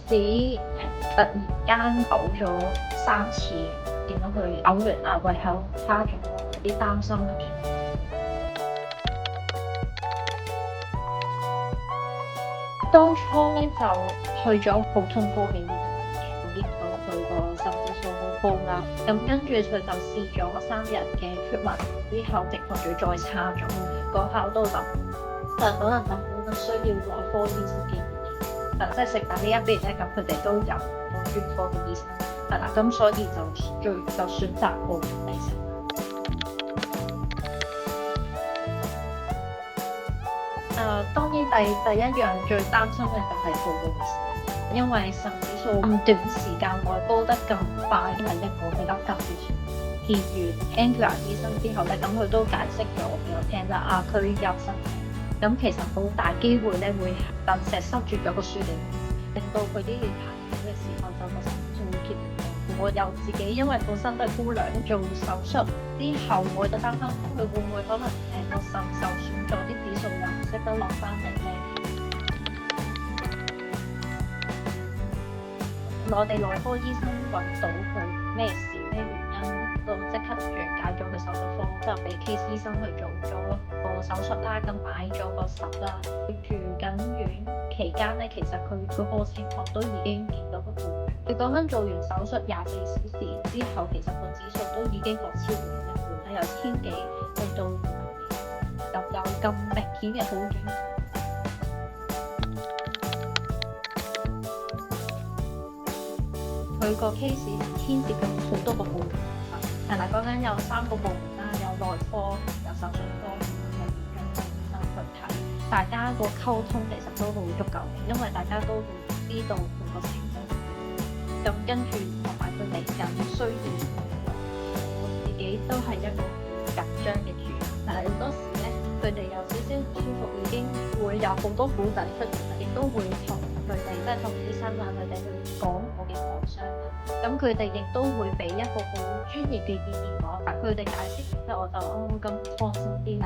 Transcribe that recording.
時突然間嘔咗3次，見到佢嘔完啊胃口差咗，有啲擔心佢。當初咧就去咗普通科嘅醫院，見到佢個腎指數好高啦。咁跟住佢就試咗3日嘅血運，之後情況仲要再差咗，嗰下都諗，可能就需要內科醫生嘅建議。即係食大呢一邊咧，咁佢哋都有專科嘅醫生，係啦，咁所以就選擇過嚟食。當然第一樣最擔心嘅就係報告時，因為腎指數咁短時間內高得咁快，係一個比較急嘅事。見完 Angela 醫生之後咧，咁佢都解釋咗俾我聽啦，佢有腎病，咁其實好大機會咧會腎石塞住咗個輸尿，令到佢啲排尿嘅時候就個腎指數會 keep 唔到。我又自己因為本身都係姑娘做手術之後，我就擔心佢會唔會可能個腎受損咗，啲指數又唔識得落翻嚟咧。我哋內科醫生揾到佢咩事咩原因，就即刻轉介咗去手術科，就俾 case 醫生去做咗個手術啦，咁擺咗個腎啦。佢住緊院期間咧，其實佢嗰個情況都已經見到個好。佢講緊做完手術24小時之後，其實個指數都已經落超過1半，由1000幾去到有咁明顯嘅好轉。佢個 case 牽涉咗好多個部門，係啦，講緊有3個部門啦，有內科、有手術科、有專科醫生去睇，大家個溝通其實都好足夠嘅，因為大家都會知道佢個情況。咁跟住同埋佢嚟緊需要，我自己都係一個好緊張嘅主人，但係好多時咧，佢哋有少少唔舒服，已經會有好多古仔出現，亦都會同佢哋即係同醫生啊佢哋去講我嘅創傷，咁佢哋亦都會俾一個好專業嘅意見我，但佢哋解釋完之後我就咁放心啲啦。